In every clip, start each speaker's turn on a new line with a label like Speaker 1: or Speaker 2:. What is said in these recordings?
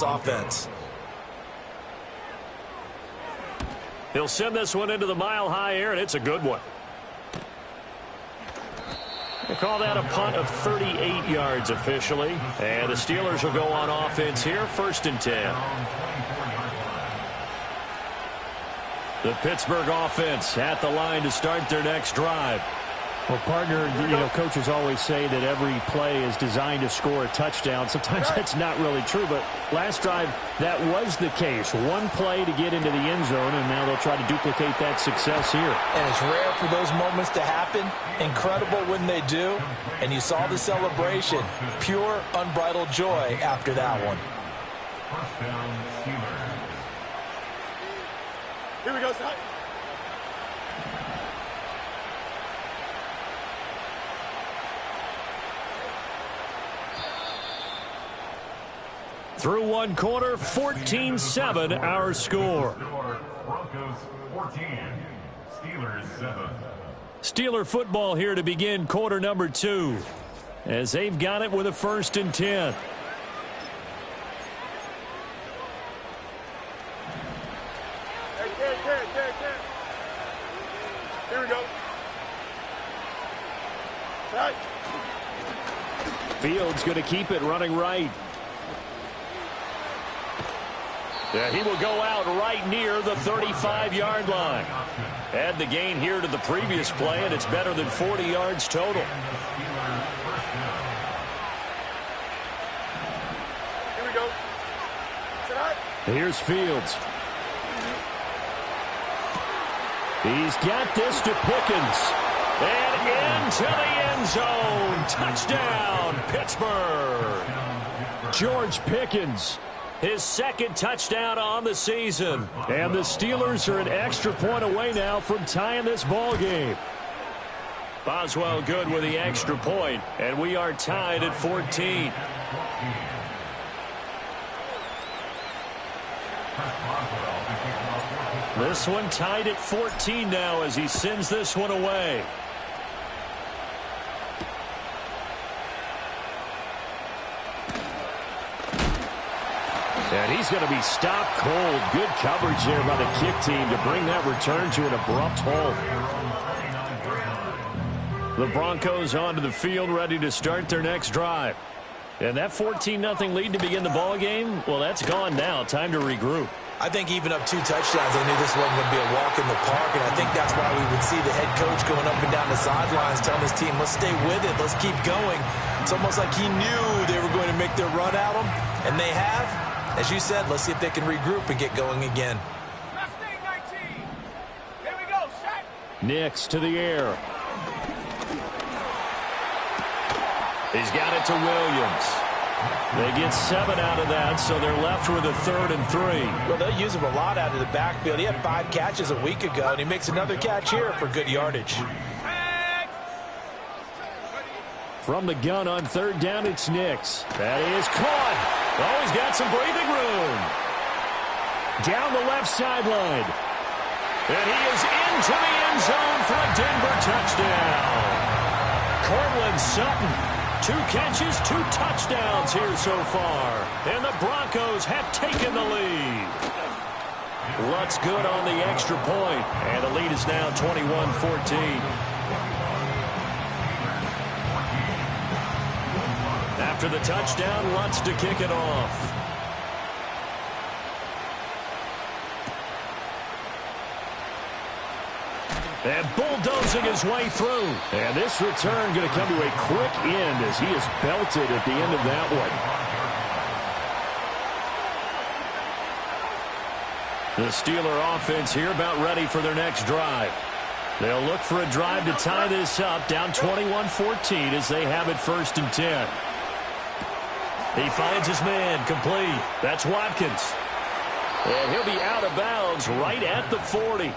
Speaker 1: this offense.
Speaker 2: He'll send this one into the mile-high air, and it's a good one. We'll call that a punt of 38 yards officially. And the Steelers will go on offense here, 1st and 10. The Pittsburgh offense at the line to start their next drive.
Speaker 3: Well, partner, coaches always say that every play is designed to score a touchdown. Sometimes that's not really true, but last drive, that was the case. One play to get into the end zone, and now they'll try to duplicate that success here.
Speaker 1: And it's rare for those moments to happen. Incredible when they do. And you saw the celebration. Pure, unbridled joy after that one.
Speaker 4: Here we go, son.
Speaker 2: Through one quarter, 14-7 our score.
Speaker 5: Broncos 14, Steelers 7.
Speaker 2: Steeler football here to begin quarter number 2. As they've got it with a 1st and 10.
Speaker 4: Here we go. Right.
Speaker 2: Fields going to keep it running right. Yeah, he will go out right near the 35-yard line. Add the gain here to the previous play, and it's better than 40 yards total.
Speaker 4: Here we go.
Speaker 2: Here's Fields. He's got this to Pickens. And into the end zone. Touchdown, Pittsburgh. George Pickens. His 2nd touchdown on the season. And the Steelers are an extra point away now from tying this ball game. Boswell good with the extra point, and we are tied at 14. This one tied at 14 now as he sends this one away. And he's going to be stopped cold. Good coverage there by the kick team to bring that return to an abrupt halt. The Broncos onto the field ready to start their next drive. And that 14-0 lead to begin the ball game, well, that's gone now. Time to regroup.
Speaker 1: I think even up 2 touchdowns, they knew this wasn't going to be a walk in the park, and I think that's why we would see the head coach going up and down the sidelines telling his team, let's stay with it, let's keep going. It's almost like he knew they were going to make their run at him, and they have. As you said, let's see if they can regroup and get going again.
Speaker 4: Here we go, set.
Speaker 2: Nix to the air. He's got it to Williams. They get 7 out of that, so they're left with a 3rd and 3.
Speaker 1: Well, they'll use him a lot out of the backfield. He had 5 catches a week ago, and he makes another catch here for good yardage.
Speaker 2: From the gun on 3rd down, it's Nix. That is caught. Oh, he's got some breathing room. Down the left sideline. And he is into the end zone for a Denver touchdown. Cortland Sutton. 2 catches, 2 touchdowns here so far. And the Broncos have taken the lead. Lutz good on the extra point. And the lead is now 21-14. After the touchdown, Lutz to kick it off. And bulldozing his way through. And this return going to come to a quick end as he is belted at the end of that one. The Steeler offense here about ready for their next drive. They'll look for a drive to tie this up, down 21-14 as they have it 1st and 10. He finds his man, complete. That's Watkins. And he'll be out of bounds right at the 40.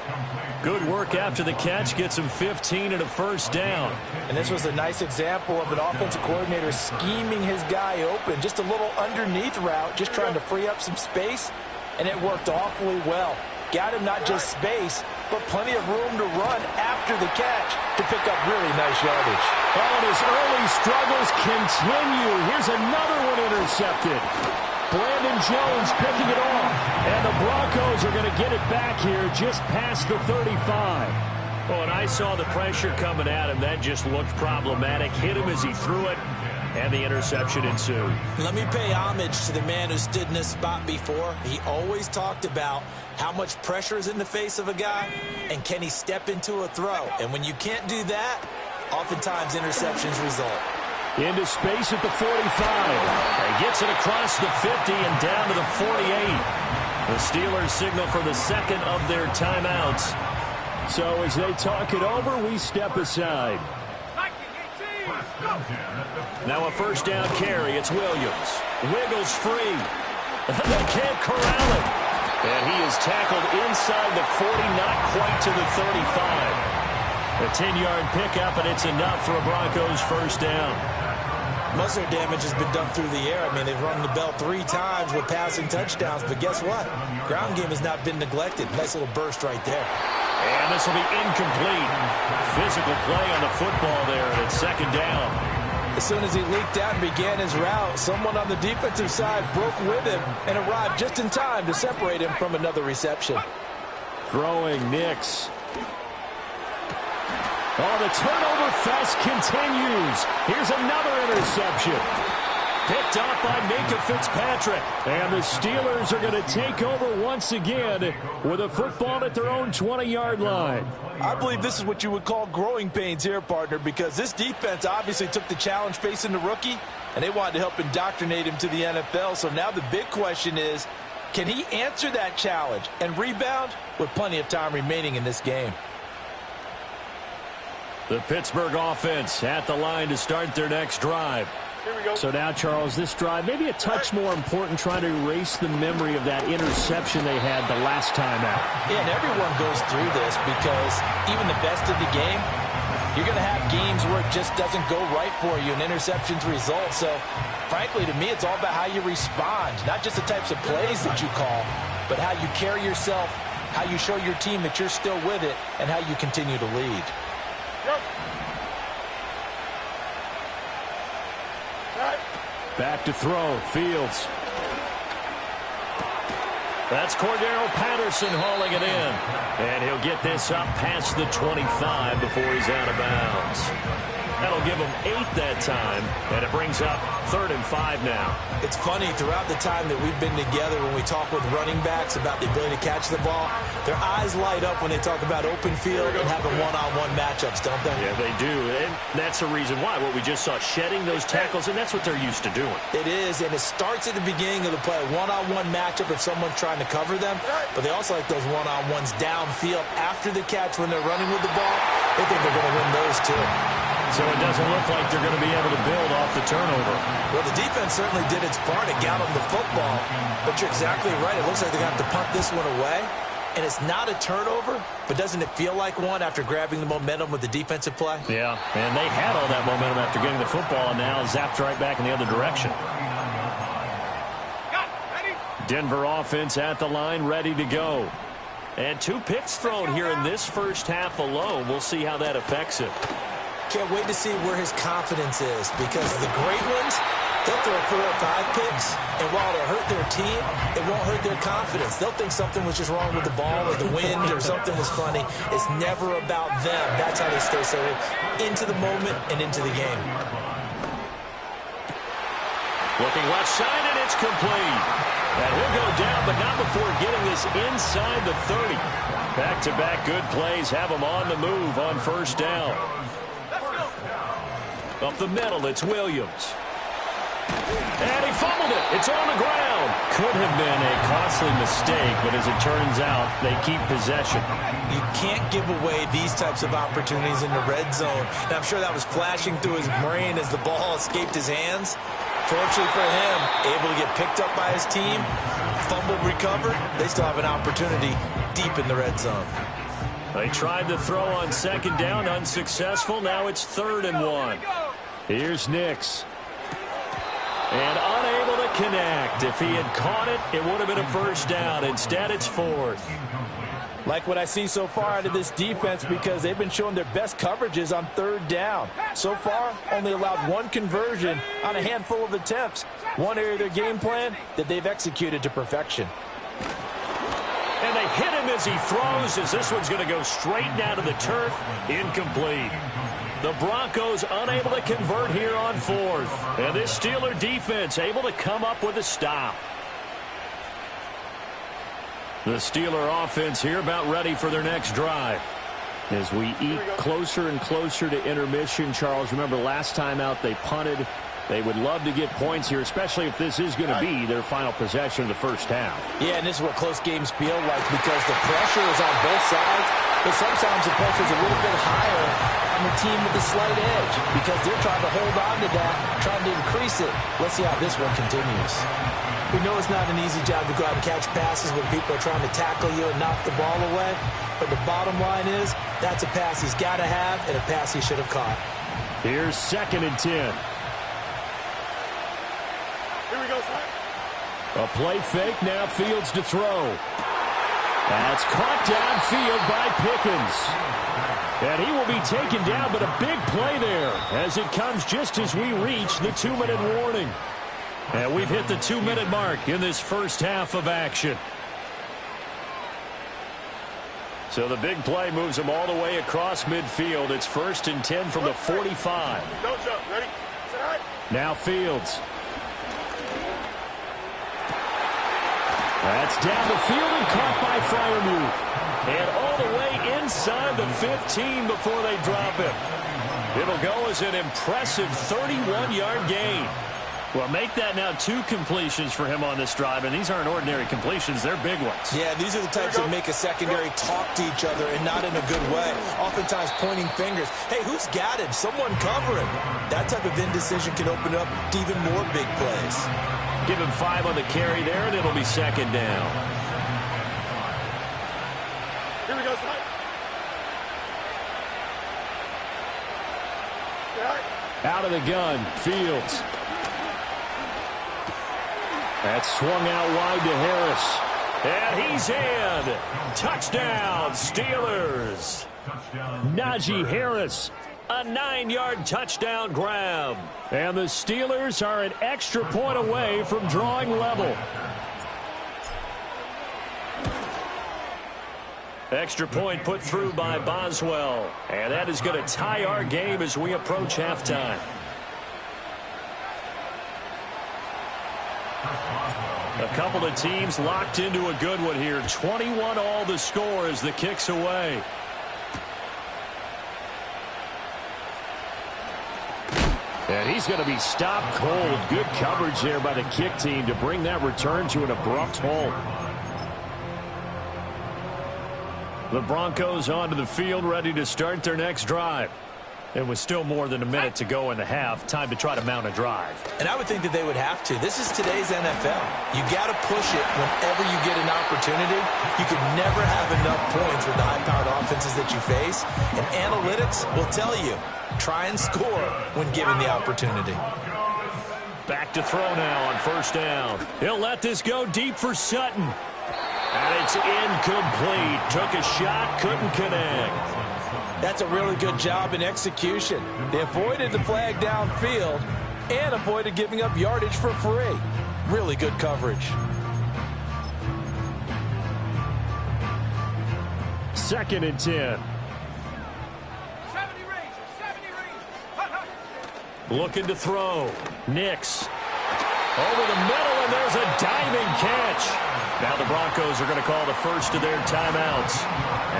Speaker 2: Good work after the catch. Gets him 15 and a 1st down.
Speaker 1: And this was a nice example of an offensive coordinator scheming his guy open. Just a little underneath route, just trying to free up some space. And it worked awfully well. Got him not just space, but plenty of room to run after the catch to pick up really nice yardage.
Speaker 2: Oh, and his early struggles continue. Here's another one intercepted.
Speaker 3: Brandon Jones picking it off. And the Broncos are going to get it back here just past the 35.
Speaker 2: Well, when I saw the pressure coming at him, that just looked problematic. Hit him as he threw it, and the interception ensued.
Speaker 1: Let me pay homage to the man who stood in this spot before. He always talked about how much pressure is in the face of a guy, and can he step into a throw. And when you can't do that, oftentimes interceptions result.
Speaker 3: Into space at the 45. He gets it across the 50 and down to the 48. The Steelers signal for the second of their timeouts. So as they talk it over, we step aside.
Speaker 2: Now a first down carry. It's Williams. Wiggles free. They can't corral it. And he is tackled inside the 40, not quite to the 35. A 10-yard pickup, and it's enough for a Broncos first down.
Speaker 1: Most of their damage has been done through the air. I mean, they've run the bell 3 times with passing touchdowns, but guess what? Ground game has not been neglected. Nice little burst right there.
Speaker 2: And this will be incomplete. Physical play on the football there, and it's second down.
Speaker 1: As soon as he leaked out and began his route, someone on the defensive side broke with him and arrived just in time to separate him from another reception.
Speaker 3: Throwing Nix. Oh, the turnover fest continues. Here's another interception. Picked off by Minka Fitzpatrick. And the Steelers are going to take over once again with a football at their own 20-yard line.
Speaker 1: I believe this is what you would call growing pains here, partner, because this defense obviously took the challenge facing the rookie, and they wanted to help indoctrinate him to the NFL. So now the big question is, can he answer that challenge and rebound with plenty of time remaining in this game?
Speaker 2: The Pittsburgh offense at the line to start their next drive.
Speaker 4: Here we go.
Speaker 3: So now, Charles, this drive maybe a touch more important, trying to erase the memory of that interception they had the last time out.
Speaker 1: Yeah, and everyone goes through this because even the best of the game, you're going to have games where it just doesn't go right for you and interceptions result. So, frankly, to me, it's all about how you respond, not just the types of plays that you call, but how you carry yourself, how you show your team that you're still with it, and how you continue to lead.
Speaker 3: Back to throw. Fields.
Speaker 2: That's Cordero Patterson hauling it in. And he'll get this up past the 25 before he's out of bounds. That'll give him 8 that time, and it brings up 3rd and 5 now.
Speaker 1: It's funny, throughout the time that we've been together, when we talk with running backs about the ability to catch the ball, their eyes light up when they talk about open field and having one-on-one matchups, don't they?
Speaker 2: Yeah, they do, and that's the reason why. What we just saw, shedding those tackles, and that's what they're used to doing.
Speaker 1: It is, and it starts at the beginning of the play, one-on-one matchup if someone's trying to cover them, but they also like those one-on-ones downfield after the catch when they're running with the ball. They think they're going to win those too.
Speaker 2: So it doesn't look like they're going to be able to build off the turnover.
Speaker 1: Well, the defense certainly did its part to got them the football, but you're exactly right. It looks like they're going to have to punt this one away, and it's not a turnover, but doesn't it feel like one after grabbing the momentum with the defensive play?
Speaker 2: Yeah, and they had all that momentum after getting the football, and now zapped right back in the other direction. Denver offense at the line, ready to go. And 2 picks thrown here in this first half alone. We'll see how that affects it.
Speaker 1: Can't wait to see where his confidence is, because the great ones, they'll throw 4 or 5 picks, and while it'll hurt their team, it won't hurt their confidence. They'll think something was just wrong with the ball or the wind or something was funny. It's never about them. That's how they stay so into the moment and into the game.
Speaker 2: Looking left side, and it's complete. And he'll go down, but not before getting this inside the 30. Back-to-back good plays have him on the move on first down. Up the middle, it's Williams. And he fumbled it. It's on the ground. Could have been a costly mistake, but as it turns out, they keep possession.
Speaker 1: You can't give away these types of opportunities in the red zone. And I'm sure that was flashing through his brain as the ball escaped his hands. Fortunately for him, able to get picked up by his team, fumbled, recovered. They still have an opportunity deep in the red zone.
Speaker 2: They tried to throw on second down, unsuccessful. Now it's 3rd and 1.
Speaker 3: Here's Nix.
Speaker 2: And unable to connect. If he had caught it, it would have been a first down. Instead, it's fourth.
Speaker 1: Like what I see so far out of this defense, because they've been showing their best coverages on third down. So far, only allowed one conversion on a handful of attempts. One area of their game plan that they've executed to perfection.
Speaker 2: And they hit him as he throws, as this one's going to go straight down to the turf. Incomplete. The Broncos unable to convert here on fourth. And this Steeler defense able to come up with a stop. The Steeler offense here about ready for their next drive. As we eat closer and closer to intermission, Charles, remember last time out they punted. They would love to get points here, especially if this is going to be their final possession of the first half.
Speaker 1: Yeah, and this is what close games feel like, because the pressure is on both sides, but sometimes the pressure is a little bit higher on the team with the slight edge, because they're trying to hold on to that, trying to increase it. Let's see how this one continues. We know it's not an easy job to go out and catch passes when people are trying to tackle you and knock the ball away, but the bottom line is that's a pass he's got to have and a pass he should have caught.
Speaker 2: Here's 2nd and 10.
Speaker 4: Here we go, son.
Speaker 2: A play fake, now Fields to throw. That's caught downfield by Pickens. And he will be taken down, but a big play there as it comes just as we reach the 2-minute warning. And we've hit the 2-minute mark in this first half of action. So the big play moves them all the way across midfield. It's 1st and 10 from the 45.
Speaker 4: Don't jump. Ready? Sit high.
Speaker 2: Now Fields. That's down the field and caught by Freiermuth. And all the way inside the 15 before they drop him. It'll go as an impressive 31-yard gain. Well, make that now 2 completions for him on this drive, and these aren't ordinary completions. They're big ones.
Speaker 1: Yeah, these are the types that make a secondary talk to each other, and not in a good way. Oftentimes pointing fingers. Hey, who's got him? Someone cover him. That type of indecision can open up to even more big plays.
Speaker 2: Give him 5 on the carry there, and it'll be 2nd down.
Speaker 4: Here we go, son.
Speaker 2: Out of the gun, Fields. That's swung out wide to Harris. And he's in. Touchdown, Steelers. Najee Harris, a 9-yard touchdown grab. And the Steelers are an extra point away from drawing level. Extra point put through by Boswell. And that is going to tie our game as we approach halftime. A couple of teams locked into a good one here. 21 all the score as the kick's away. And he's going to be stopped cold. Good coverage there by the kick team to bring that return to an abrupt halt. The Broncos onto the field, ready to start their next drive. And with still more than a minute to go in the half, time to try to mount a drive.
Speaker 1: And I would think that they would have to. This is today's NFL. You got to push it whenever you get an opportunity. You can never have enough points with the high-powered offenses that you face. And analytics will tell you, try and score when given the opportunity.
Speaker 2: Back to throw now on 1st down. He'll let this go deep for Sutton. And it's incomplete. Took a shot, couldn't connect.
Speaker 1: That's a really good job in execution. They avoided the flag downfield and avoided giving up yardage for free. Really good coverage.
Speaker 2: 2nd and 10.
Speaker 4: 70 range.
Speaker 2: Looking to throw. Nix. Over the middle, and there's a diving catch. Now the Broncos are going to call the first of their timeouts,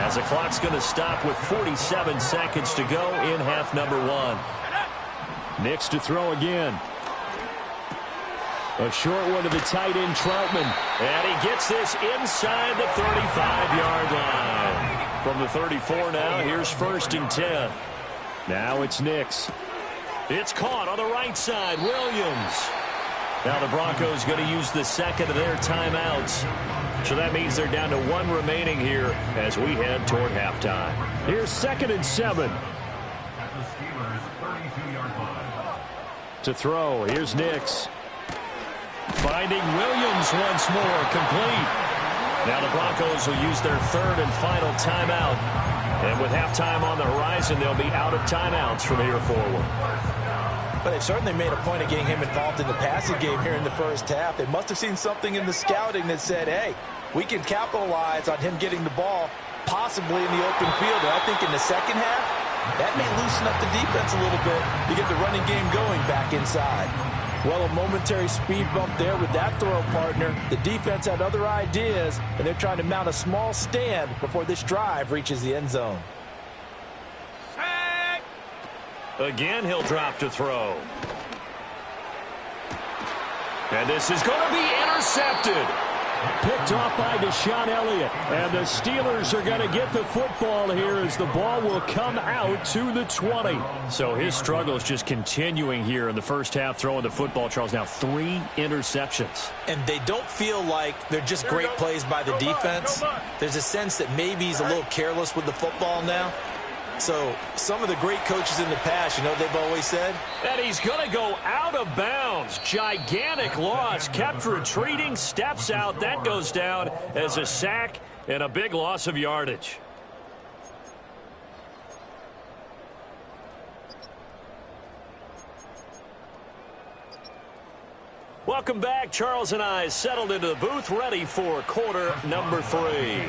Speaker 2: as the clock's going to stop with 47 seconds to go in half number 1. Nix to throw again. A short one to the tight end, Troutman. And he gets this inside the 35-yard line. From the 34 now, here's 1st and 10. Now it's Nix. It's caught on the right side, Williams. Now the Broncos going to use the 2nd of their timeouts. So that means they're down to 1 remaining here as we head toward halftime. Here's 2nd and 7.
Speaker 5: At the Steelers' 32-yard line.
Speaker 2: To throw, here's Nix. Finding Williams once more, complete. Now the Broncos will use their third and final timeout. And with halftime on the horizon, they'll be out of timeouts from here forward.
Speaker 1: But they've certainly made a point of getting him involved in the passing game here in the first half. They must have seen something in the scouting that said, hey, we can capitalize on him getting the ball possibly in the open field. And I think in the second half, that may loosen up the defense a little bit to get the running game going back inside. Well, a momentary speed bump there with that throw partner. The defense had other ideas, and they're trying to mount a small stand before this drive reaches the end zone.
Speaker 2: Again, he'll drop to throw. And this is going to be intercepted.
Speaker 3: Picked off by Deshaun Elliott. And the Steelers are going to get the football here as the ball will come out to the 20.
Speaker 2: So his struggle is just continuing here in the first half, throwing the football, Charles. Now 3 interceptions.
Speaker 1: And they don't feel like they're just great plays by the defense. There's a sense that maybe he's a little careless with the football now. So some of the great coaches in the past, you know, they've always said
Speaker 2: that he's going to go out of bounds. Gigantic loss. Kept retreating. Steps out. That goes down as a sack and a big loss of yardage. Welcome back. Charles and I settled into the booth, ready for quarter number 3.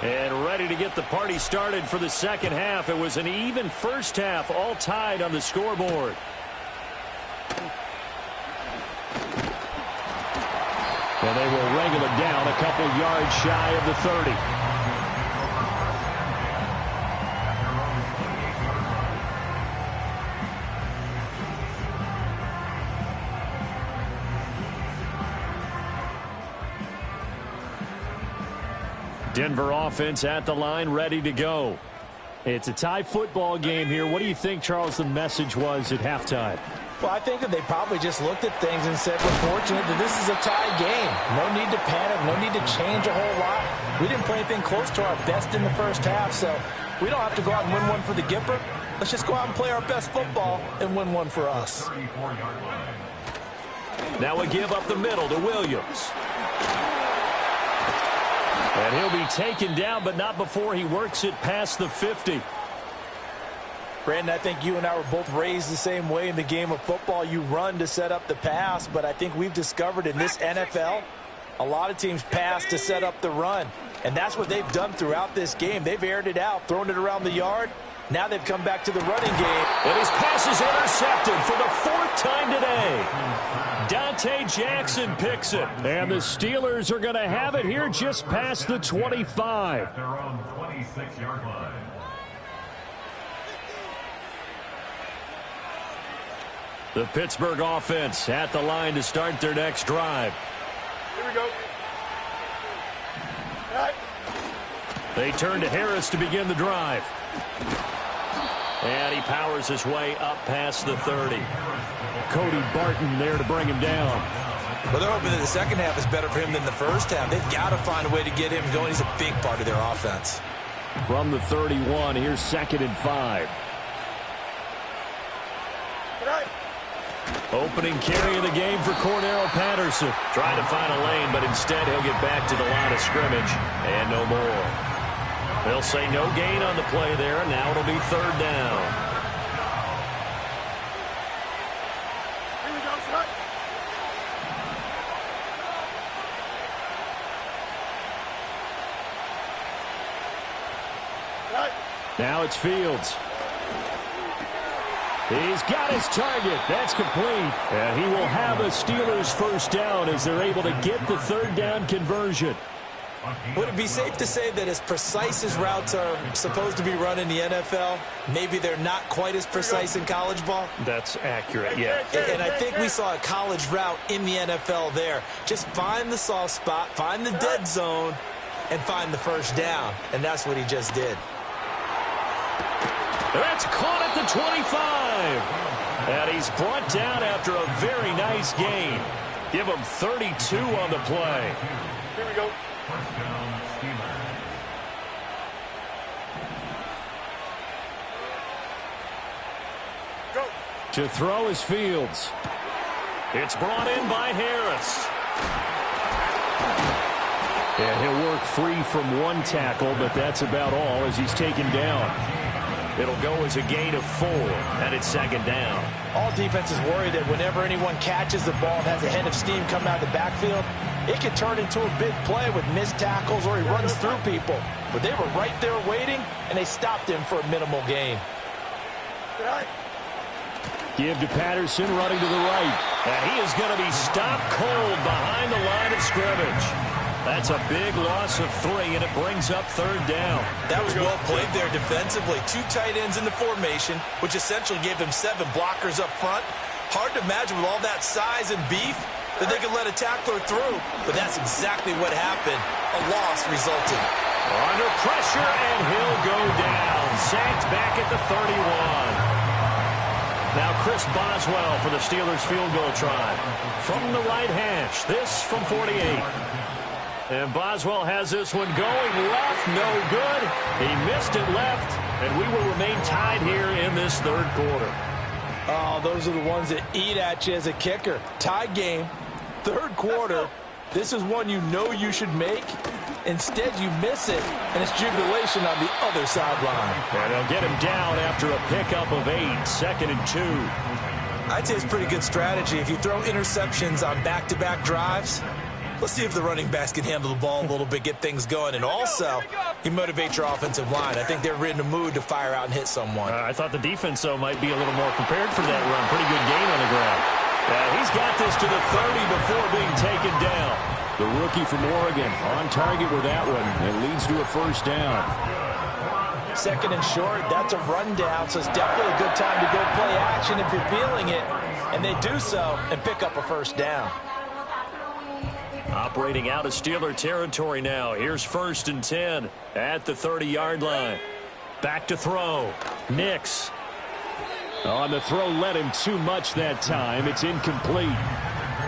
Speaker 2: And ready to get the party started for the second half. It was an even first half, all tied on the scoreboard.
Speaker 3: And they will wrangle it down a couple yards shy of the 30.
Speaker 2: Denver offense at the line, ready to go.
Speaker 3: It's a tie football game here. What do you think, Charles, the message was at halftime?
Speaker 1: Well, I think that they probably just looked at things and said, we're fortunate that this is a tie game. No need to panic, no need to change a whole lot. We didn't play anything close to our best in the first half, so we don't have to go out and win one for the Gipper. Let's just go out and play our best football and win one for us.
Speaker 2: Now a give up the middle to Williams. And he'll be taken down, but not before he works it past the 50.
Speaker 1: Brandon, I think you and I were both raised the same way in the game of football. You run to set up the pass, but I think we've discovered in this NFL, a lot of teams pass to set up the run. And that's what they've done throughout this game. They've aired it out, thrown it around the yard. Now they've come back to the running game.
Speaker 2: And his pass is intercepted for the 4th time today. Dante Jackson picks it.
Speaker 3: And the Steelers are going to have it here just past the 25.
Speaker 5: At their own 26-yard line.
Speaker 2: The Pittsburgh offense at the line to start their next drive.
Speaker 4: Here we go. Right.
Speaker 2: They turn to Harris to begin the drive. And he powers his way up past the 30.
Speaker 3: Cody Barton there to bring him down.
Speaker 1: Well, they're hoping that the second half is better for him than the first half. They've got to find a way to get him going. He's a big part of their offense.
Speaker 3: From the 31, here's 2nd and 5.
Speaker 4: Right.
Speaker 2: Opening carry of the game for Cordarrelle Patterson. Trying to find a lane, but instead he'll get back to the line of scrimmage. And no more. They'll say no gain on the play there. Now it'll be 3rd down.
Speaker 4: Here we go, son. Right.
Speaker 3: Now it's Fields. He's got his target. That's complete. And he will have a Steelers first down as they're able to get the 3rd down conversion.
Speaker 1: Would it be safe to say that as precise as routes are supposed to be run in the NFL, maybe they're not quite as precise in college ball?
Speaker 2: That's accurate, yeah.
Speaker 1: And I think we saw a college route in the NFL there. Just find the soft spot, find the dead zone, and find the first down. And that's what he just did.
Speaker 2: That's caught at the 25. And he's brought down after a very nice gain. Give him 32 on the play.
Speaker 4: Here we go.
Speaker 5: First down, Steelers.
Speaker 4: Go.
Speaker 3: To throw is Fields.
Speaker 2: It's brought in by Harris. And he'll work free from one tackle, but that's about all as he's taken down. It'll go as a gain of 4, and it's second down.
Speaker 1: All defenses worry that whenever anyone catches the ball and has a head of steam come out of the backfield, it can turn into a big play with missed tackles or he runs through people. But they were right there waiting, and they stopped him for a minimal gain.
Speaker 2: Give to Patterson running to the right. And he is going to be stopped cold behind the line of scrimmage. That's a big loss of 3, and it brings up third down.
Speaker 1: That was well played there defensively. 2 tight ends in the formation, which essentially gave them 7 blockers up front. Hard to imagine with all that size and beef that they could let a tackler through. But that's exactly what happened. A loss resulted.
Speaker 2: Under pressure, and he'll go down. Sacked back at the 31. Now Chris Boswell for the Steelers field goal try. From the right hash, this from 48. And Boswell has this one going left, no good. He missed it left, and we will remain tied here in this third quarter.
Speaker 1: Oh, those are the ones that eat at you as a kicker. Tie game, third quarter. This is one you know you should make. Instead, you miss it, and it's jubilation on the other sideline.
Speaker 2: And they'll get him down after a pickup of 8, second and 2.
Speaker 1: I'd say it's pretty good strategy. If you throw interceptions on back-to-back drives, let's see if the running backs can handle the ball a little bit, get things going. And also, you motivate your offensive line. I think they're in the mood to fire out and hit someone.
Speaker 2: I thought the defense, though, might be a little more prepared for that run. Pretty good gain on the ground. He's got this to the 30 before being taken down. The rookie from Oregon on target with that one. It leads to a first down.
Speaker 1: Second and short, that's a rundown, so it's definitely a good time to go play action if you're feeling it. And they do so and pick up a first down.
Speaker 2: Operating out of Steeler territory now. Here's first and 10 at the 30-yard line. Back to throw. Nix. On the throw, led him too much that time. It's incomplete.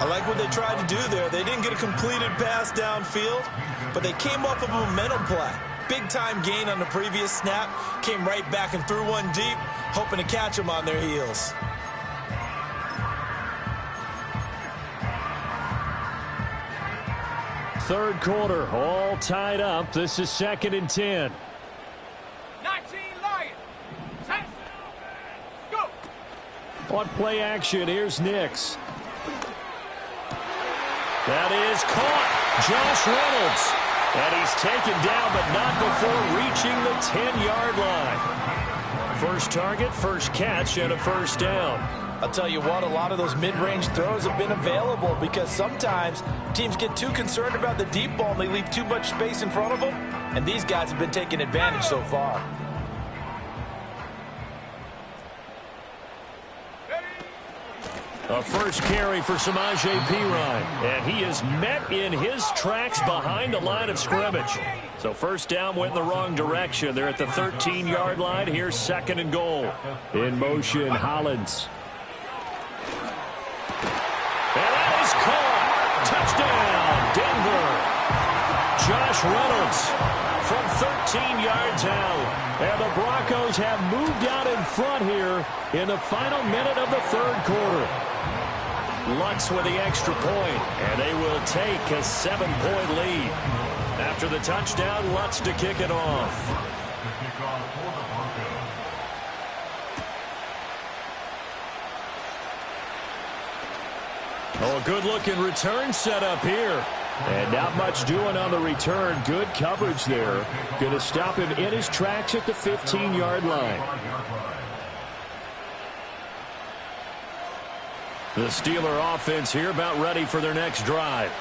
Speaker 1: I like what they tried to do there. They didn't get a completed pass downfield, but they came off of a momentum play. Big-time gain on the previous snap. Came right back and threw one deep, hoping to catch them on their heels.
Speaker 2: Third quarter, all tied up. This is second and 10.
Speaker 4: 19 Lions. Set. Go.
Speaker 2: On play action, here's Nix. That is caught. Josh Reynolds. And he's taken down, but not before reaching the 10-yard line. First target, first catch, and a first down.
Speaker 1: I'll tell you what, a lot of those mid-range throws have been available because sometimes teams get too concerned about the deep ball and they leave too much space in front of them, and these guys have been taking advantage so far.
Speaker 2: A first carry for Samaje Perine, and he is met in his tracks behind the line of scrimmage. So first down went in the wrong direction. They're at the 13-yard line. Here's second and goal. In motion, Hollins. And that is caught. Touchdown, Denver. Josh Reynolds from 13 yards out. And the Broncos have moved out in front here in the final minute of the third quarter. Lutz with the extra point, and they will take a 7-point lead. After the touchdown, Lutz to kick it off.
Speaker 5: The kickoff for the Broncos.
Speaker 2: Oh, a good-looking return set up here. And not much doing on the return. Good coverage there. Going to stop him in his tracks at the 15-yard line. The Steeler offense here about ready for their next drive.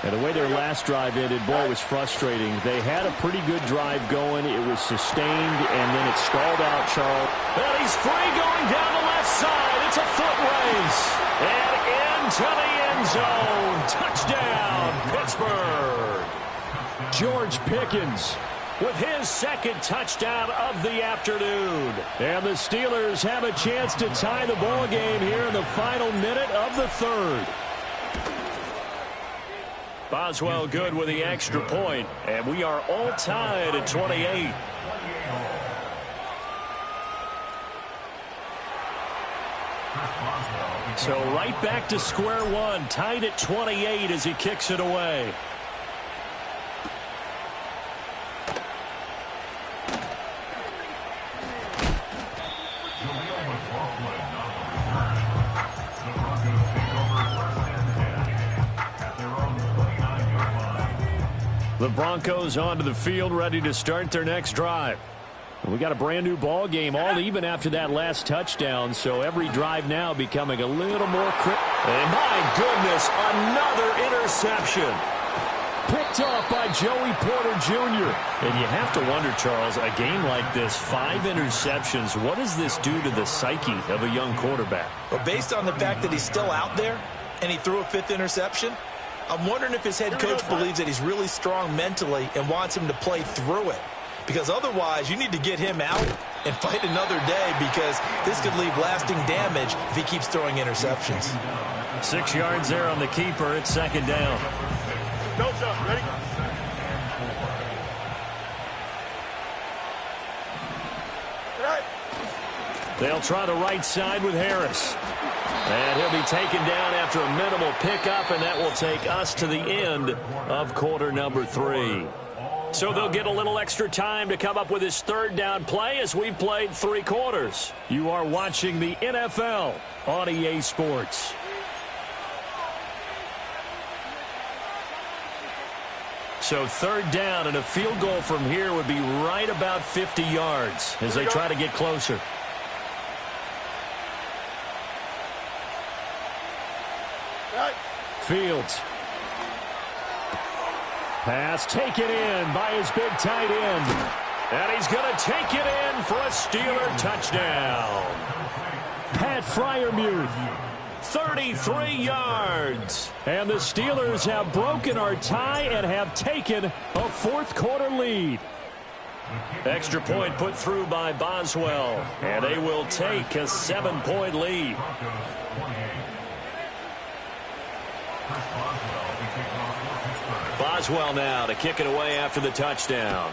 Speaker 2: And the way their last drive ended, boy, it was frustrating. They had a pretty good drive going. It was sustained, and then it stalled out, Charles. And he's free going down the left side. It's a foot race. And into the end zone. Touchdown, Pittsburgh. George Pickens with his second touchdown of the afternoon. And the Steelers have a chance to tie the ball game here in the final minute of the third. Boswell good with the extra point, and we are all tied at 28.
Speaker 5: Chris Boswell
Speaker 2: So right back to square one, tied at 28 as he kicks it away. The Broncos onto the field, ready to start their next drive. We got a brand new ball game, all even after that last touchdown, so every drive now becoming a little more And my goodness, another interception. Picked off by Joey Porter Jr. And you have to wonder, Charles, a game like this, 5 interceptions, what does this do to the psyche of a young quarterback?
Speaker 1: Well, based on the fact that he's still out there and he threw a 5th interception, I'm wondering if his head coach believes that he's really strong mentally and wants him to play through it. Because otherwise, you need to get him out and fight another day, because this could leave lasting damage if he keeps throwing interceptions.
Speaker 2: 6 yards there on the keeper. It's 2nd down.
Speaker 4: Go, John. Ready?
Speaker 2: They'll try the right side with Harris. And he'll be taken down after a minimal pickup, and that will take us to the end of quarter number 3. So they'll get a little extra time to come up with his 3rd down play as we've played 3 quarters. You are watching the NFL on EA Sports. So 3rd down, and a field goal from here would be right about 50 yards as they try to get closer. Fields. Pass taken in by his big tight end. And he's going to take it in for a Steeler touchdown. Pat Freiermuth, 33 yards. And the Steelers have broken our tie and have taken a 4th quarter lead. Extra point put through by Boswell. And they will take a 7-point lead. Boswell now to kick it away after the touchdown.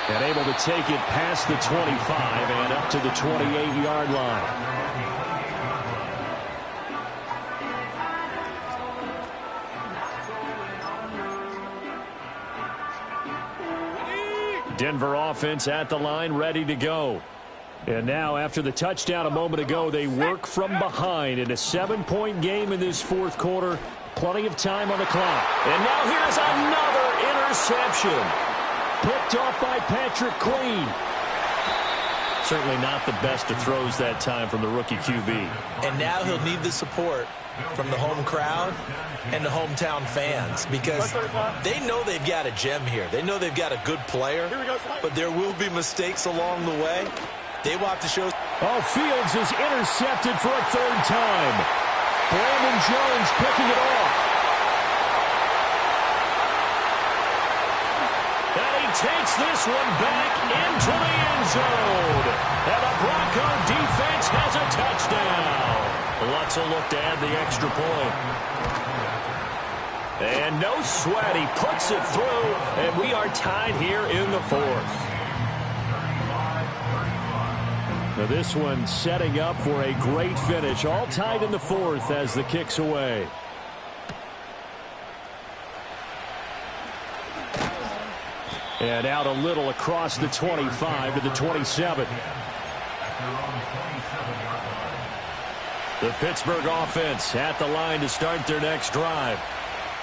Speaker 2: And able to take it past the 25 and up to the 28-yard line. Denver offense at the line, ready to go. And now, after the touchdown a moment ago, they work from behind in a 7-point game in this 4th quarter. Plenty of time on the clock. And now here's another interception. Picked off by Patrick Queen. Certainly not the best of throws that time from the rookie QB.
Speaker 1: And now he'll need the support from the home crowd and the hometown fans, because they know they've got a gem here. They know they've got a good player, but there will be mistakes along the way. They will have to show.
Speaker 2: Oh, Fields is intercepted for a 3rd time. Brandon Jones picking it off. And he takes this one back into the end zone. And the Bronco defense has a touchdown. Lutzel looked to add the extra point. And no sweat. He puts it through, and we are tied here in the 4th. Now this one setting up for a great finish. All tied in the 4th as the kick's away. And out a little across the 25 to the 27. The Pittsburgh offense at the line to start their next drive.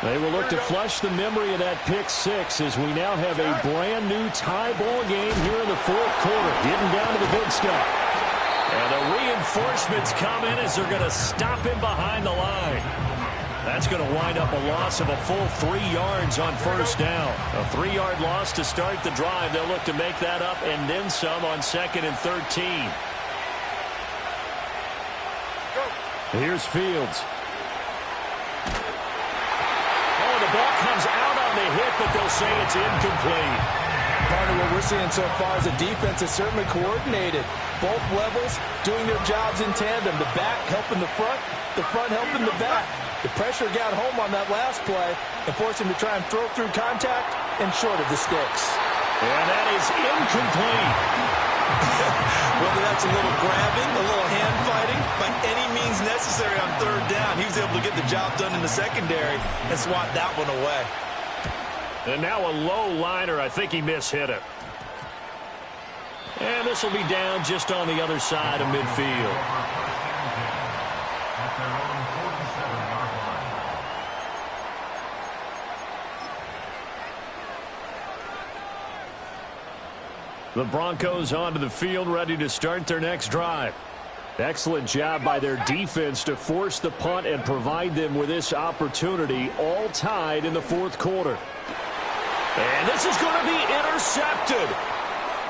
Speaker 2: They will look to flush the memory of that pick 6 as we now have a brand new tie ball game here in the 4th quarter. Getting down to the big stuff. And the reinforcements come in as they're going to stop him behind the line. That's going to wind up a loss of a full 3 yards on 1st down. A 3-yard loss to start the drive. They'll look to make that up and then some on 2nd and 13. Here's Fields. Oh, the ball comes out on the hit, but they'll say it's incomplete.
Speaker 1: Part of what we're seeing so far is the defense is certainly coordinated. Both levels doing their jobs in tandem. The back helping the front helping the back. The pressure got home on that last play and forced him to try and throw through contact and short of the sticks.
Speaker 2: And that is incomplete.
Speaker 1: Whether that's a little grabbing, a little hand fighting, by any means necessary on third down, he was able to get the job done in the secondary and swat that one away.
Speaker 2: And now a low liner. I think he mishit it. And this will be down just on the other side of midfield.
Speaker 5: At their own 47-yard line.
Speaker 2: The Broncos onto the field, ready to start their next drive. Excellent job by their defense to force the punt and provide them with this opportunity, all tied in the fourth quarter. And this is going to be intercepted.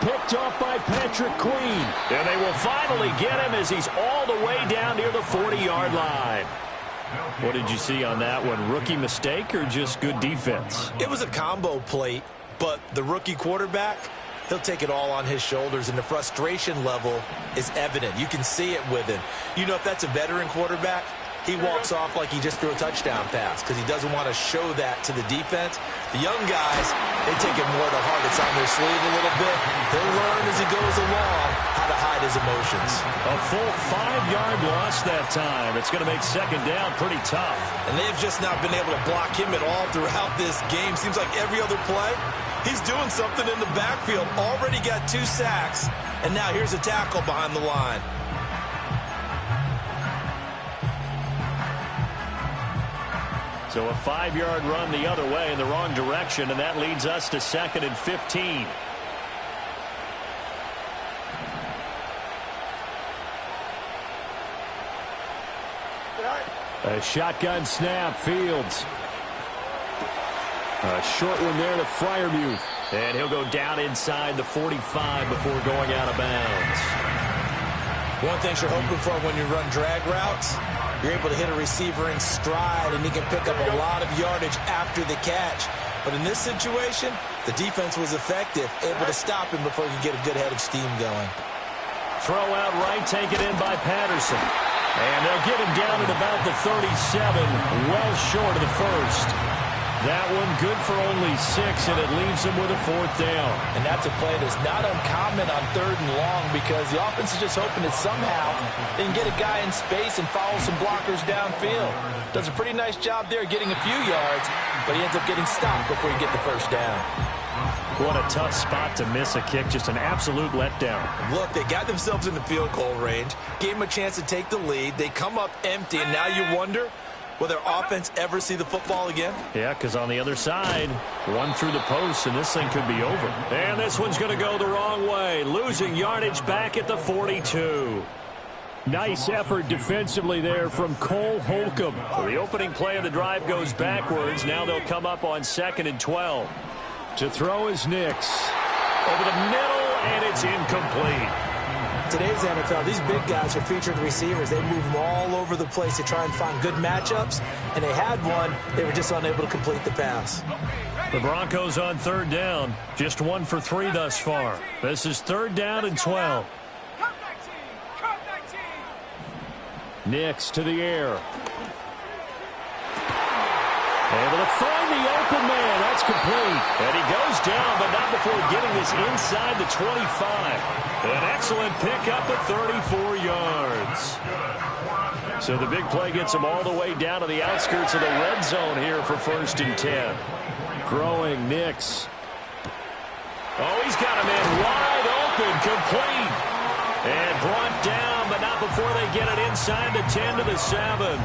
Speaker 2: Picked off by Patrick Queen. And they will finally get him as he's all the way down near the 40-yard line. What did you see on that one? Rookie mistake or just good defense?
Speaker 1: It was a combo plate, but the rookie quarterback, he'll take it all on his shoulders, and the frustration level is evident. You can see it with him. You know, if that's a veteran quarterback, he walks off like he just threw a touchdown pass because he doesn't want to show that to the defense. The young guys, they take it more to heart. It's on their sleeve a little bit. He'll learn as he goes along how to hide his emotions.
Speaker 2: A full 5-yard loss that time. It's going to make second down pretty tough.
Speaker 1: And they've just not been able to block him at all throughout this game. Seems like every other play, he's doing something in the backfield. Already got 2 sacks, and now here's a tackle behind the line.
Speaker 2: So a 5-yard run the other way in the wrong direction, and that leads us to 2nd and 15. A shotgun snap, Fields. A short one there to Freiermuth. And he'll go down inside the 45 before going out of bounds.
Speaker 1: One thing you're hoping for when you run drag routes, you're able to hit a receiver in stride, and he can pick up a lot of yardage after the catch. But in this situation, the defense was effective, able to stop him before he could get a good head of steam going.
Speaker 2: Throw out right, taken in by Patterson. And they'll get him down at about the 37, well short of the first. That one good for only 6, and it leaves him with a 4th down.
Speaker 1: And that's a play that's not uncommon on 3rd and long because the offense is just hoping that somehow they can get a guy in space and follow some blockers downfield. Does a pretty nice job there getting a few yards, but he ends up getting stopped before you get the first down.
Speaker 2: What a tough spot to miss a kick. Just an absolute letdown.
Speaker 1: Look, they got themselves in the field goal range, gave them a chance to take the lead. They come up empty, and now you wonder, will their offense ever see the football again?
Speaker 2: Yeah, because on the other side, one through the post, and this thing could be over. And this one's going to go the wrong way, losing yardage back at the 42. Nice effort defensively there from Cole Holcomb. So the opening play of the drive goes backwards. Now they'll come up on 2nd and 12. To throw is Nix. Over the middle, and it's incomplete.
Speaker 1: Today's NFL, these big guys are featured receivers. They move them all over the place to try and find good matchups, and they had one. They were just unable to complete the pass.
Speaker 2: The Broncos on 3rd down, just 1 for 3 thus far. This is 3rd down and 12. Nix to the air. Able to find the open man. That's complete. And he goes down, but not before getting this inside the 25. An excellent pickup of 34 yards. So the big play gets him all the way down to the outskirts of the red zone here for 1st and 10. Growing Nix. Oh, he's got him in wide open, complete. And brought down, but not before they get it inside the 10 to the 7.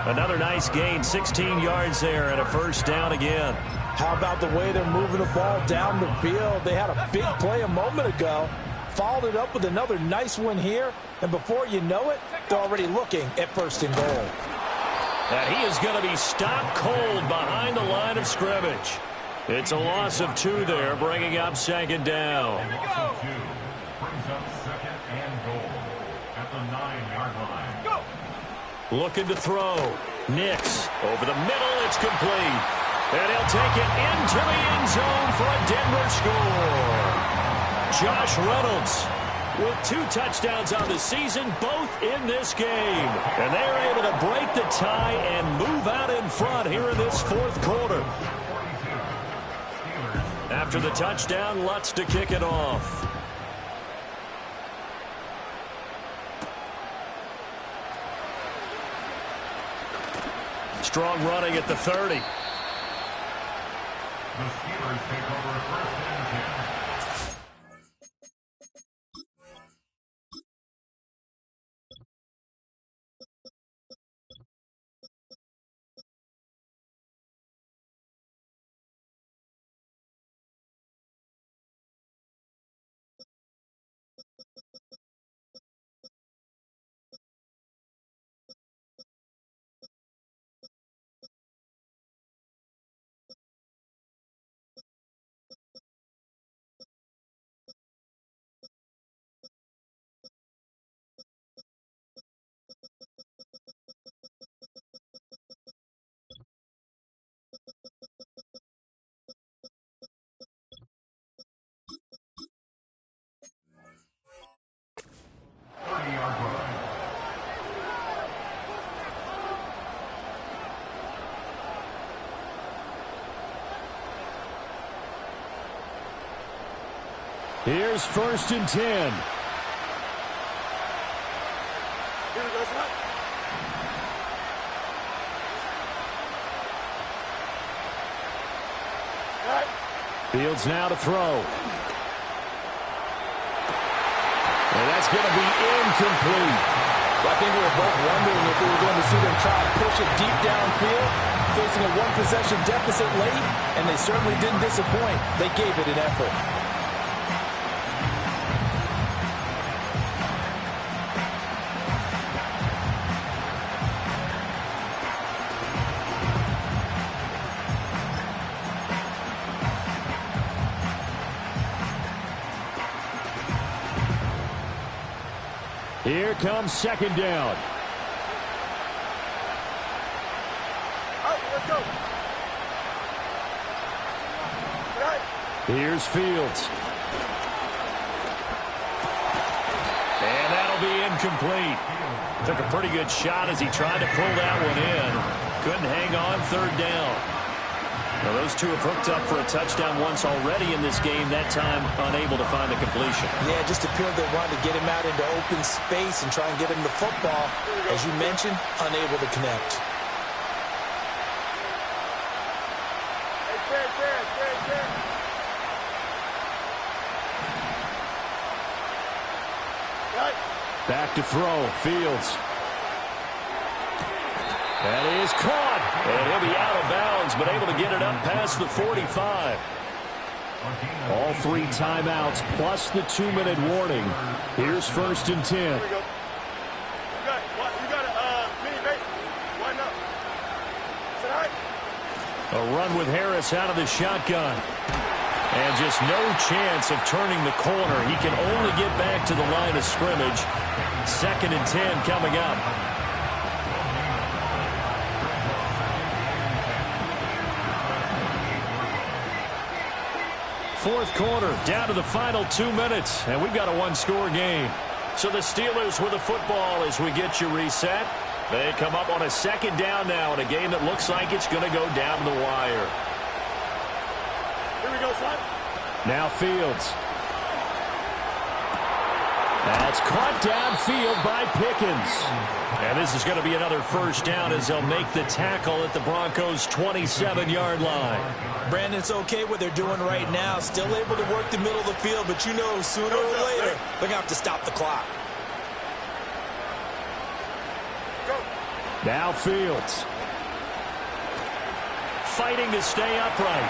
Speaker 2: Another nice gain, 16 yards there, and a 1st down again.
Speaker 1: How about the way they're moving the ball down the field? They had a big play a moment ago, followed it up with another nice one here, and before you know it, they're already looking at 1st and goal.
Speaker 2: And he is going to be stopped cold behind the line of scrimmage. It's a loss of 2 there, bringing up 2nd down.
Speaker 5: Brings up 2nd and goal at the 9-yard line.
Speaker 2: Looking to throw. Nix over the middle. It's complete. And he'll take it into the end zone for a Denver score. Josh Reynolds with 2 touchdowns on the season, both in this game. And they are able to break the tie and move out in front here in this 4th quarter. After the touchdown, Lutz to kick it off. Strong running at the 30.
Speaker 5: The Steelers take over first and 10.
Speaker 2: Here's first and 10.
Speaker 4: Here we go, son. Right.
Speaker 2: Fields now to throw. And that's going to be incomplete.
Speaker 1: Well, I think we were both wondering if we were going to see them try to push it deep downfield, facing a one-possession deficit late, and they certainly didn't disappoint. They gave it an effort.
Speaker 2: Here comes second down.
Speaker 4: Out, let's go. Right.
Speaker 2: Here's Fields. And that'll be incomplete. Took a pretty good shot as he tried to pull that one in. Couldn't hang on third down. Now, those two have hooked up for a touchdown once already in this game, that time unable to find the completion.
Speaker 1: Yeah, just appeared they wanted to get him out into open space and try and get him the football. As you mentioned, unable to connect.
Speaker 4: Hey, Chad. Right.
Speaker 2: Back to throw. Fields. That is caught. And he'll be out of bounds, but able to get it up past the 45. All three timeouts plus the 2-minute warning. Here's first and 10.
Speaker 4: Here we go. You got a mini base. Line up. Is that all right?
Speaker 2: A run with Harris out of the shotgun. And just no chance of turning the corner. He can only get back to the line of scrimmage. Second and 10 coming up. Fourth quarter, down to the final 2 minutes, and we've got a one-score game. So the Steelers with the football as we get you reset. They come up on a second down now in a game that looks like it's going to go down to the wire.
Speaker 4: Here we go, son.
Speaker 2: Now Fields. That's caught downfield by Pickens. And this is going to be another first down as they'll make the tackle at the Broncos' 27-yard line.
Speaker 1: Brandon, it's okay what they're doing right now. Still able to work the middle of the field, but you know sooner or later they're going to have to stop the clock.
Speaker 2: Now Fields. Fighting to stay upright.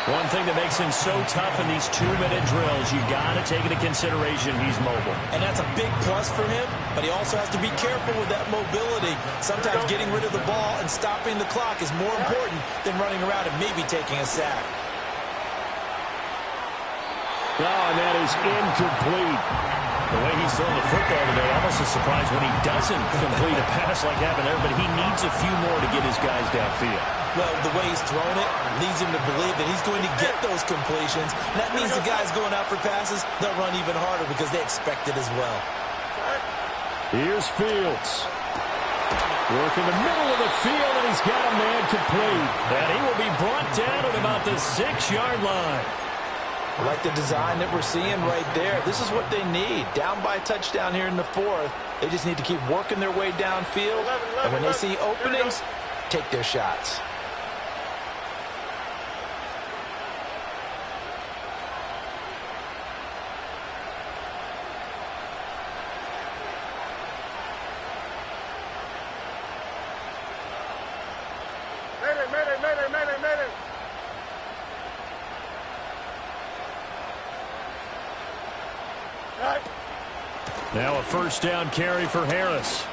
Speaker 2: One thing that makes him so tough in these 2-minute drills, you got to take into consideration he's mobile.
Speaker 1: And that's a big plus for him, but he also has to be careful with that mobility. Sometimes getting rid of the ball and stopping the clock is more important than running around and maybe taking a sack.
Speaker 2: Oh, and that is incomplete. The way he's throwing the football today, almost a surprise when he doesn't complete a pass like that there, but he needs a few more to get his guys downfield.
Speaker 1: Well, the way he's thrown it leads him to believe that he's going to get those completions. And that means the guys going out for passes, they'll run even harder because they expect it as well.
Speaker 2: Here's Fields. Work in the middle of the field, and he's got a man complete. And he will be brought down at about the 6-yard line.
Speaker 1: I like the design that we're seeing right there. This is what they need. Down by a touchdown here in the 4th. They just need to keep working their way downfield. And when they see openings, take their shots.
Speaker 2: Now a first down carry for Harris.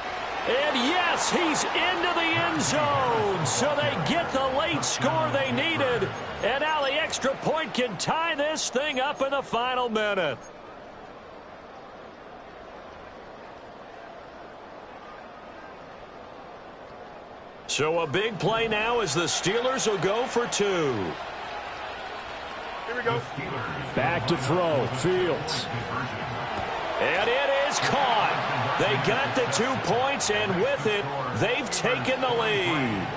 Speaker 2: And yes, he's into the end zone. So they get the late score they needed. And now the extra point can tie this thing up in the final minute. So a big play now as the Steelers will go for 2.
Speaker 4: Here we go.
Speaker 2: Back to throw. Fields. And it is caught. They got the 2 points, and with it, they've taken the lead.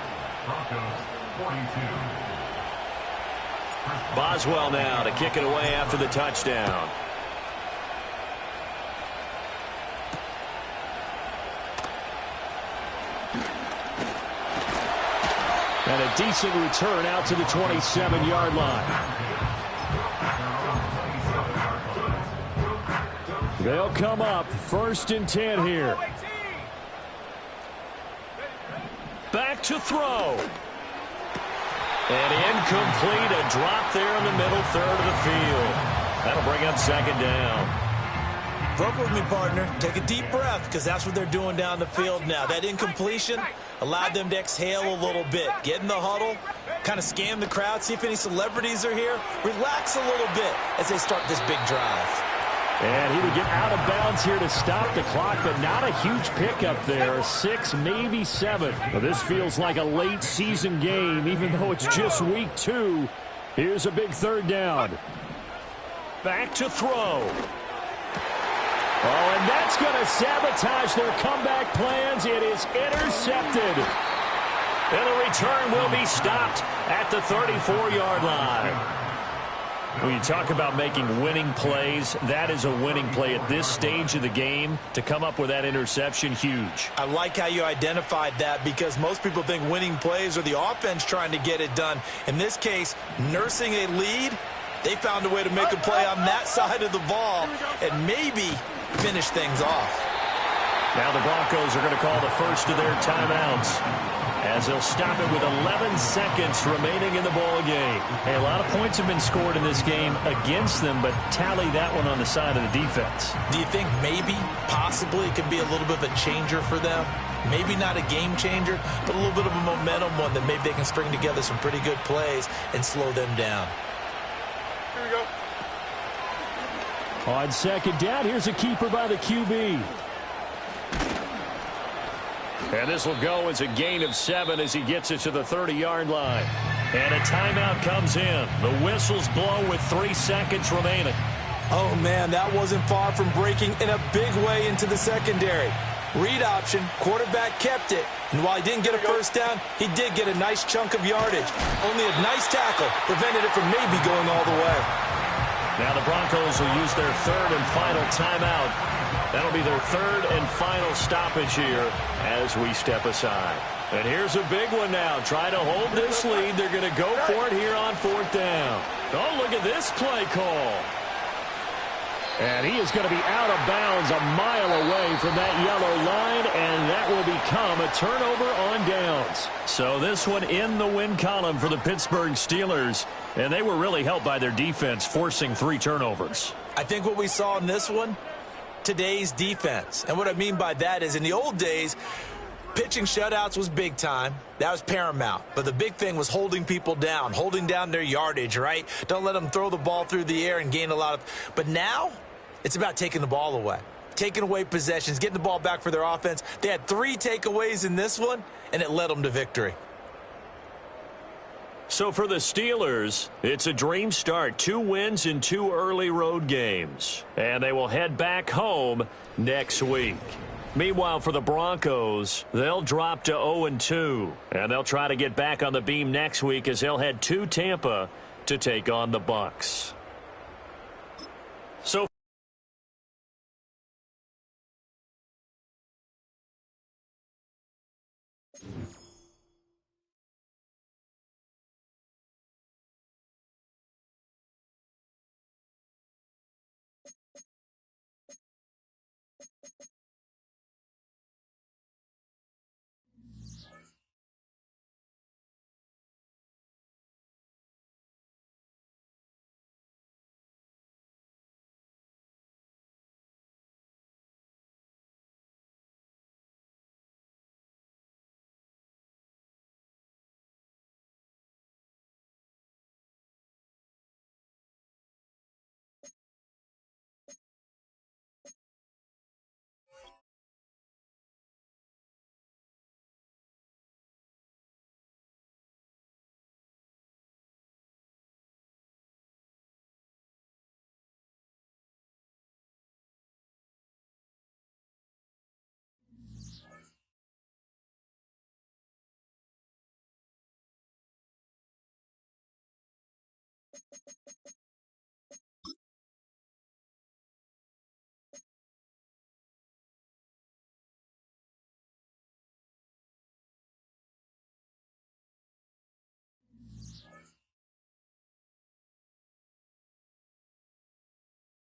Speaker 2: Boswell now to kick it away after the touchdown. And a decent return out to the 27-yard line. They'll come up 1st and 10 here. Back to throw. And incomplete. A drop there in the middle third of the field. That'll bring up 2nd down.
Speaker 1: Broke with me, partner. Take a deep breath, because that's what they're doing down the field now. That incompletion allowed them to exhale a little bit. Get in the huddle, kind of scan the crowd, see if any celebrities are here. Relax a little bit as they start this big drive.
Speaker 2: And he would get out of bounds here to stop the clock, but not a huge pickup there. 6, maybe 7. Well, this feels like a late season game, even though it's just week 2. Here's a big 3rd down. Back to throw. Oh, and that's going to sabotage their comeback plans. It is intercepted. And the return will be stopped at the 34-yard line. When you talk about making winning plays, that is a winning play at this stage of the game. To come up with that interception, huge.
Speaker 1: I like how you identified that, because most people think winning plays are the offense trying to get it done. In this case, nursing a lead, they found a way to make a play on that side of the ball and maybe finish things off.
Speaker 2: Now the Broncos are going to call the first of their timeouts, as they'll stop it with 11 seconds remaining in the ball game. Hey, a lot of points have been scored in this game against them, but tally that one on the side of the defense.
Speaker 1: Do you think maybe, possibly, it could be a little bit of a changer for them? Maybe not a game changer, but a little bit of a momentum one that maybe they can string together some pretty good plays and slow them down.
Speaker 4: Here we go.
Speaker 2: On 2nd down, here's a keeper by the QB. And this will go as a gain of 7 as he gets it to the 30-yard line. And a timeout comes in. The whistles blow with 3 seconds remaining.
Speaker 1: Oh, man, that wasn't far from breaking in a big way into the secondary. Read option, quarterback kept it. And while he didn't get a first down, he did get a nice chunk of yardage. Only a nice tackle prevented it from maybe going all the way.
Speaker 2: Now the Broncos will use their 3rd and final timeout. That'll be their 3rd and final stoppage here as we step aside. And here's a big one now. Try to hold this lead. They're going to go for it here on 4th down. Oh, look at this play call. And he is going to be out of bounds a mile away from that yellow line, and that will become a turnover on downs. So this one in the win column for the Pittsburgh Steelers, and they were really helped by their defense, forcing 3 turnovers.
Speaker 1: I think what we saw in this one, today's defense. And what I mean by that is in the old days, pitching shutouts was big time. That was paramount. But the big thing was holding people down, holding down their yardage, right? Don't let them throw the ball through the air and gain a lot of... But now, it's about taking the ball away. Taking away possessions, getting the ball back for their offense. They had 3 takeaways in this one, and it led them to victory.
Speaker 2: So for the Steelers, it's a dream start. 2 wins in 2 early road games. And they will head back home next week. Meanwhile, for the Broncos, they'll drop to 0-2, and they'll try to get back on the beam next week as they'll head to Tampa to take on the Bucs. So